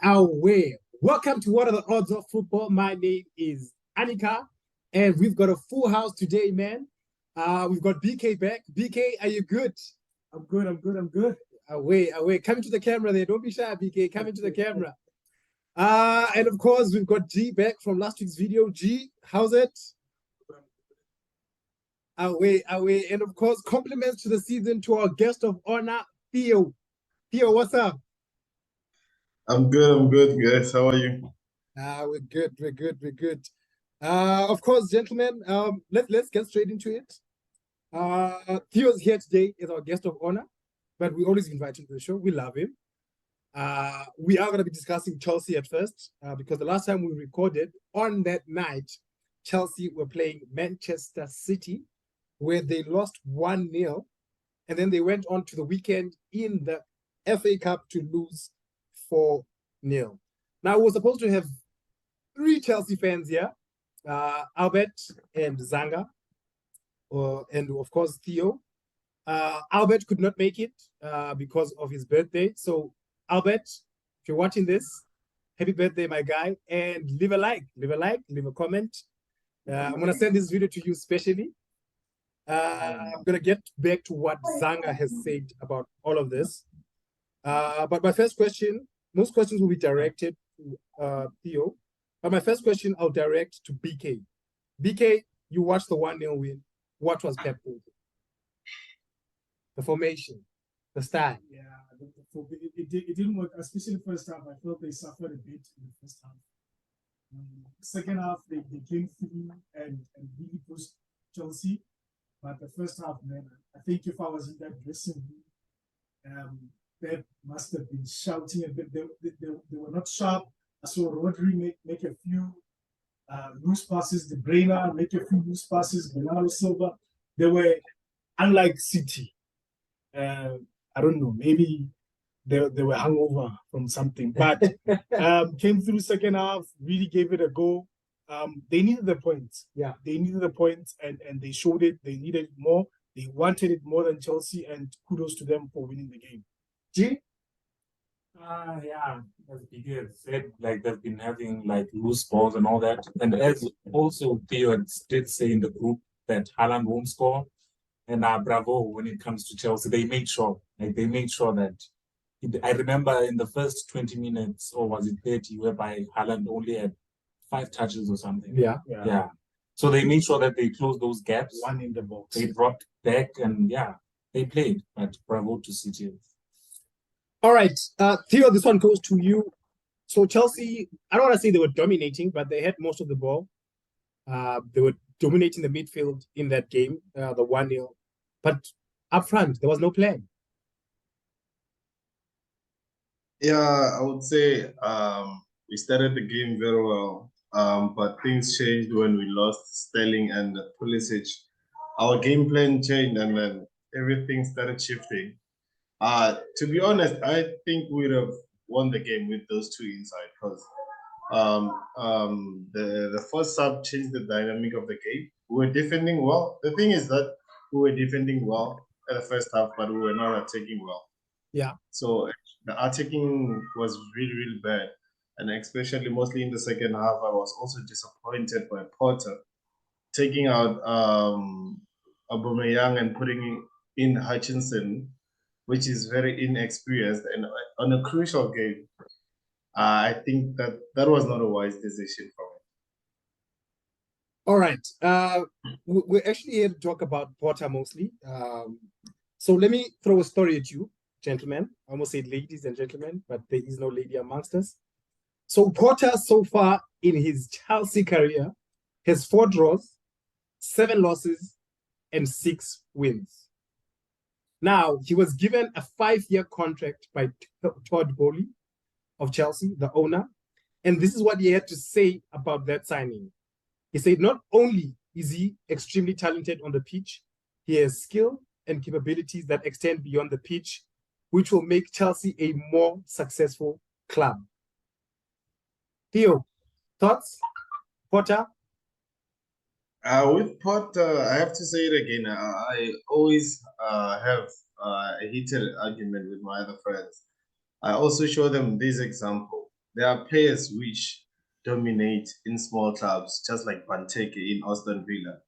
Away. Welcome to What Are the Odds of Football? My name is Anika, and we've got a full house today, man. We've got BK back. BK, are you good? I'm good. Away. Come into the camera there. Don't be shy, BK. Come into the camera. And of course, we've got G back from last week's video. G, how's it? Away. And of course, compliments to the season to our guest of honor, Theo. Theo, what's up? I'm good, guys. How are you? We're good. Of course, gentlemen, let's get straight into it. Theo's here today as our guest of honor, but we always invite him to the show. We love him. We are going to be discussing Chelsea at first, because the last time we recorded on that night, Chelsea were playing Manchester City, where they lost 1-0, and then they went on to the weekend in the FA Cup to lose 4-0. Now, we're supposed to have 3 Chelsea fans here, Albert and Zanga, and of course Theo. Albert could not make it because of his birthday. So, Albert, if you're watching this, happy birthday, my guy, and leave a like, leave a comment. I'm gonna send this video to you specially. I'm gonna get back to what Zanga has said about all of this. But my first question, most questions will be directed to Theo. But my first question I'll direct to BK. BK, you watched the 1-0 win. What was Pep doing? The formation, the style. Yeah, it didn't work, especially first half. I felt they suffered a bit in the first half. Second half, they came through and really pushed Chelsea. But the first half, man, I think if I was in that dressing room, Pep must have been shouting a bit. They were not sharp. I saw Rodri make a few loose passes. De Bruyne make a few loose passes. Bernardo Silva. They were unlike City. I don't know. Maybe they were hungover from something. But came through second half. Really gave it a go. They needed the points. Yeah, they needed the points, and they showed it. They needed more. They wanted it more than Chelsea, and kudos to them for winning the game. G? Yeah, as BK had said, like they've been having like loose balls and all that. And as also Theo did say in the group that Haaland won't score. And bravo when it comes to Chelsea, they made sure that I remember in the first 20 minutes, or was it 30, whereby Haaland only had 5 touches or something. Yeah. So they made sure that they closed those gaps. One in the box. They dropped back and they played. But bravo to City. All right, Theo, this one goes to you. So Chelsea, I don't want to say they were dominating, but they had most of the ball. They were dominating the midfield in that game, the 1-0. But up front, there was no plan. Yeah, I would say we started the game very well, but things changed when we lost Sterling and Pulisic. Our game plan changed, and then everything started shifting. To be honest, I think we'd have won the game with those 2 inside, because the first sub changed the dynamic of the game. We were defending well. The thing is that we were defending well at the first half, but we were not attacking well. Yeah. So the attacking was really bad, and especially mostly in the second half, I was also disappointed by Potter taking out Aubameyang and putting in Hutchinson, which is very inexperienced, and on a crucial game. I think that was not a wise decision for me. All right. We're actually here to talk about Potter mostly. So let me throw a story at you, gentlemen. I almost said ladies and gentlemen, but there is no lady amongst us. So Potter, so far in his Chelsea career, has 4 draws, 7 losses, and 6 wins. Now, he was given a 5-year contract by Todd Boehly of Chelsea, the owner. And this is what he had to say about that signing. He said, not only is he extremely talented on the pitch, he has skill and capabilities that extend beyond the pitch, which will make Chelsea a more successful club. Theo, thoughts? Potter? With Potter, I have to say it again. I always have a heated argument with my other friends. I also show them this example. there are players which dominate in small clubs, just like Benteke in Aston Villa.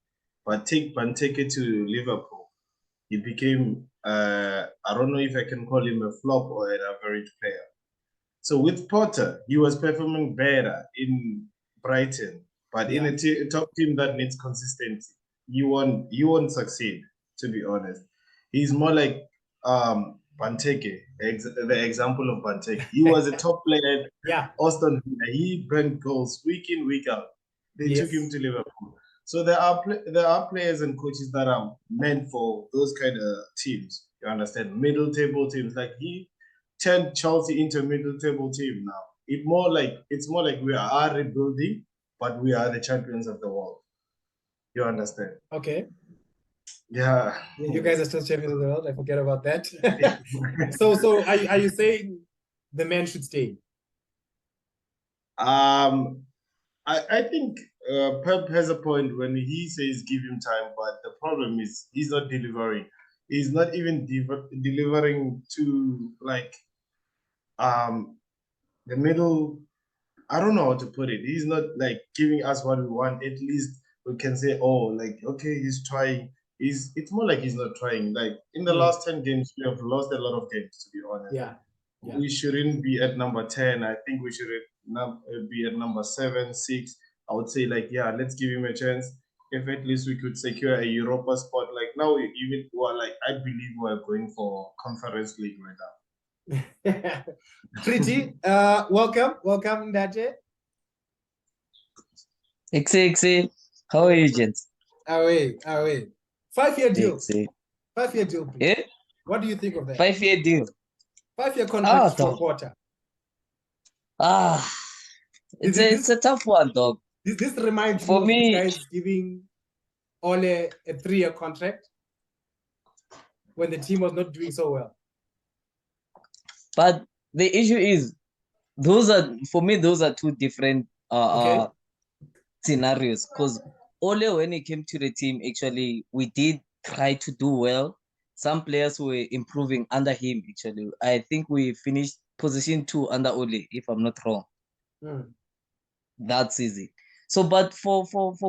But take Benteke to Liverpool, he became I don't know if I can call him a flop or an average player. So with Potter, he was performing better in Brighton, but in a top team that needs consistency, you won't succeed. To be honest, he's more like Benteke, the example of Benteke. He was a top player at Yeah. Aston Villa. He brought goals week in, week out. They took him to Liverpool. So there are players and coaches that are meant for those kind of teams. You understand? Middle table teams. Like he turned Chelsea into a middle table team now. It's more like we are rebuilding, but we are the champions of the world. You understand? Okay. Yeah. You guys are still champions of the world. I forget about that. So are you saying the man should stay? I think Pep has a point when he says give him time, but the problem is he's not delivering. He's not even delivering to like the middle. I don't know how to put it. He's not like giving us what we want. At least we can say, oh, like okay, he's trying. It's more like he's not trying. Like in the last 10 games, we have lost a lot of games, to be honest. Yeah. We shouldn't be at number 10. I think we should be at number 7, 6. I would say like, yeah, let's give him a chance. If at least we could secure a Europa spot. Like now, even well, like I believe we're going for Conference League right now. Pretty. Welcome, Ndaje. Exe, how are you, gents? Away. 5-year deal. Exe. 5-year deal. Pretty. Yeah, What do you think of that? 5-year deal. 5-year contract for dog. Porter. It's a tough one, dog. This reminds For me me- of you guys giving Ole a 3-year contract when the team was not doing so well. But the issue is, those are two different Okay. scenarios. Because Ole, when he came to the team, actually, we did try to do well. Some players were improving under him, actually. I think we finished position 2 under Ole, if I'm not wrong. That's easy. So, but for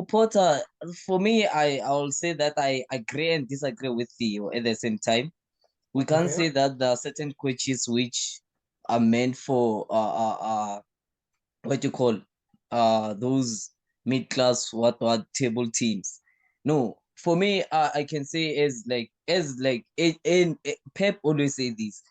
Potter, for me, I will say that I agree and disagree with you at the same time. We can't Okay. say that there are certain coaches which are meant for what you call those mid-class what table teams. No, for me, I can say Pep always say this.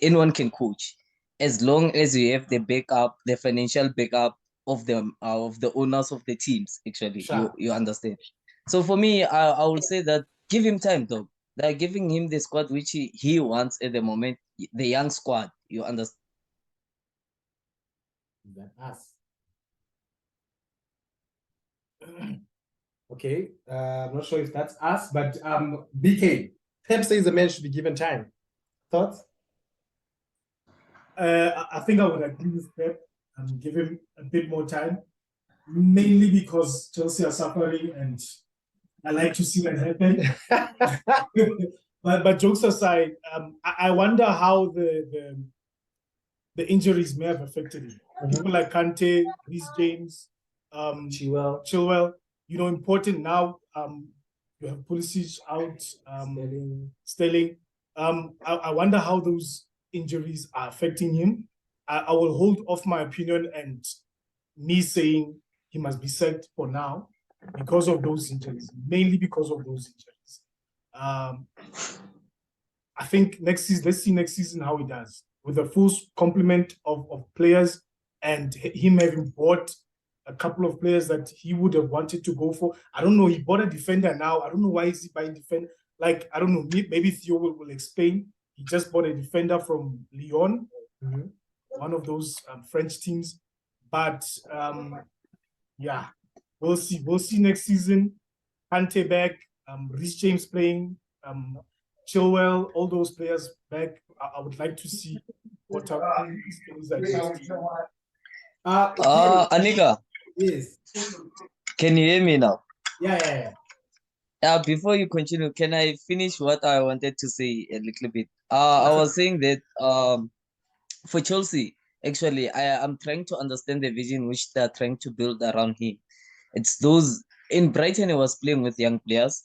Anyone can coach as long as you have the backup, the financial backup of the owners of the teams. Actually, Sure. you understand. So for me, I will say that give him time, dog. They're giving him the squad which he wants at the moment, the young squad. You understand? Than us. Okay, I'm not sure if that's us, but BK, Pep says the man should be given time. Thoughts? I think I would agree with Pep and give him a bit more time, mainly because Chelsea are suffering and I like to see that happen. But jokes aside, I wonder how the injuries may have affected him. People like Kante, Reece James, Chilwell, important now. You have Pulisic out, Sterling. I wonder how those injuries are affecting him. I will hold off my opinion and me saying he must be sacked for now because of those injuries, mainly because of those injuries. I think next season, let's see next season how he does with a full complement of players and him having bought a couple of players that he would have wanted to go for. I don't know. He bought a defender now. I don't know why is he buying defender. Like, I don't know. Maybe Theo will explain. He just bought a defender from Lyon, one of those French teams. But yeah, we'll see. We'll see next season. Kante back, Reece James playing, Chilwell, all those players back. I would like to see what happens at next season. Anika, Yes. can you hear me now? Yeah. Before you continue, can I finish what I wanted to say a little bit? I was saying that for Chelsea, actually, I'm trying to understand the vision which they're trying to build around him. It's those in Brighton, he was playing with young players,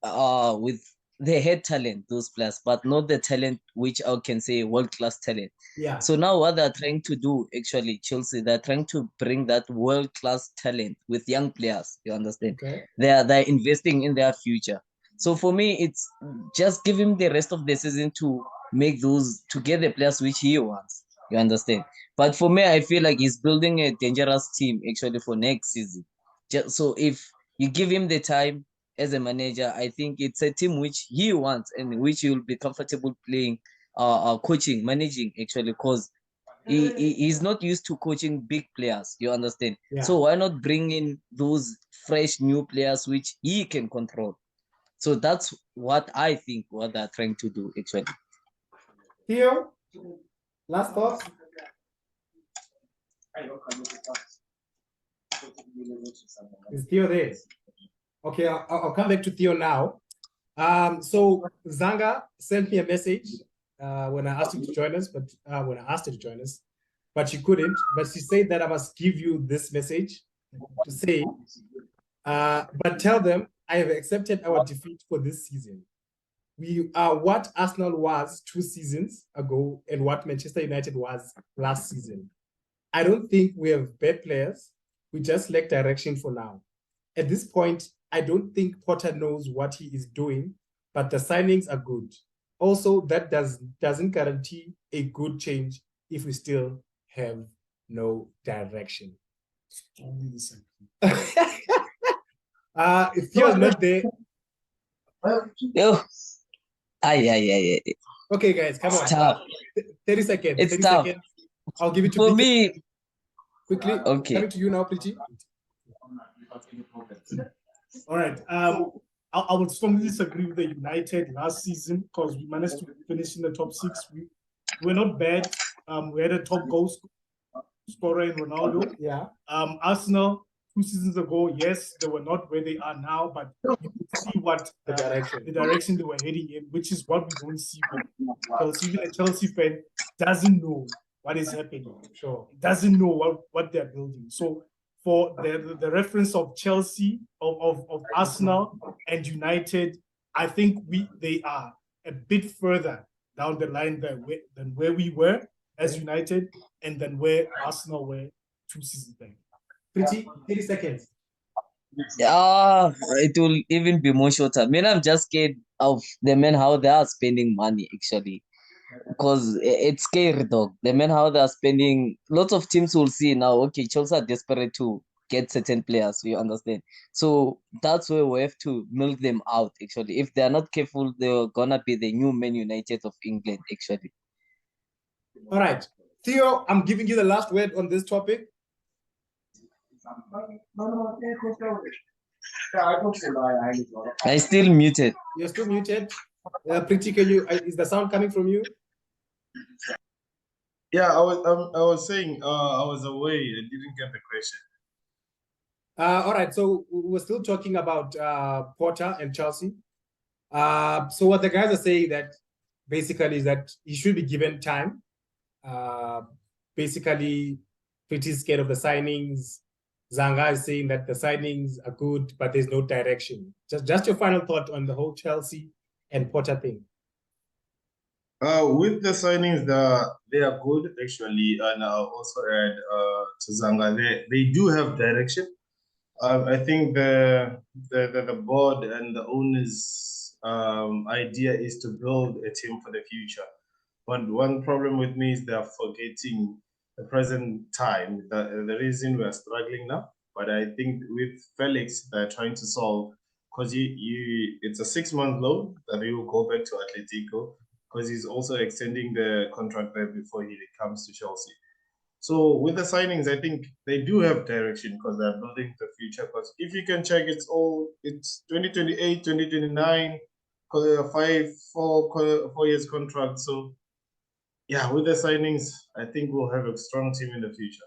with they had talent, those players, but not the talent which I can say world-class talent. Yeah. So now what they're trying to do, actually, Chelsea, they're trying to bring that world-class talent with young players. You understand? Okay. They're investing in their future. So for me, it's just give him the rest of the season to make those to get the players which he wants. You understand? But for me, I feel like he's building a dangerous team actually for next season. Just so if you give him the time as a manager, I think it's a team which he wants and which he will be comfortable playing, coaching, managing actually, because he's not used to coaching big players. You understand? Yeah. So why not bring in those fresh new players which he can control? So that's what I think what they're trying to do actually. Theo, last thoughts? Is Theo there? Okay, I'll come back to Theo now. So Zanga sent me a message when I asked him to join us, but when I asked her to join us, but she couldn't. But she said that I must give you this message to say, but tell them I have accepted our defeat for this season. We are what Arsenal was 2 seasons ago and what Manchester United was last season. I don't think we have bad players. We just lack direction for now. At this point, I don't think Potter knows what he is doing, but the signings are good. Also, that doesn't guarantee a good change if we still have no direction. Only the same. If Theo's not there, Yo. Ay. okay, guys, come It's on. tough. 30 seconds. It's 30 tough. seconds. I'll give it to For BK me, quickly. okay. Coming to you now, Pretty. All right. I would strongly disagree with the United last season because we managed to finish in the top 6. We were not bad. We had a top goal scorer in Ronaldo. Yeah. Arsenal 2 seasons ago, yes, they were not where they are now, but you could see what The direction. the direction they were heading in, which is what we don't see with Chelsea. Even a Chelsea fan doesn't know what is happening. Sure. Doesn't know what they're building. So for the reference of Chelsea, of Arsenal and United, I think they are a bit further down the line than where we were as United and than where Arsenal were 2 seasons back. Pretty, 30 seconds. It will even be more shorter. I mean, I'm just scared of the men how they are spending money actually, because it's scary, dog. The men how they are spending. Lots of teams will see now. Okay, Chelsea are desperate to get certain players. You understand? So that's where we have to milk them out. Actually, if they are not careful, they're gonna be the new Man United of England. Actually. All right. Theo, I'm giving you the last word on this topic. I still muted. You're still muted. Pretty, can you? Is the sound coming from you? Yeah, I was saying I was away. I didn't get the question. All right. So we're still talking about Potter and Chelsea. So what the guys are saying that basically is that he should be given time. Basically, pretty scared of the signings. Zanga is saying that the signings are good, but there's no direction. Just your final thought on the whole Chelsea and Potter thing. With the signings, they are good actually, and I'll also add to Zanga, they do have direction. I think the board and the owners' idea is to build a team for the future. But one problem with me is they're forgetting the present time. The reason we're struggling now, but I think with Felix, they're trying to solve, because it's a 6-month loan that he will go back to Atletico, because he's also extending the contract there before he comes to Chelsea. So with the signings, I think they do have direction because they're building the future. Because if you can check, it's 2028, 2029, 4 years contract. So yeah, with the signings, I think we'll have a strong team in the future.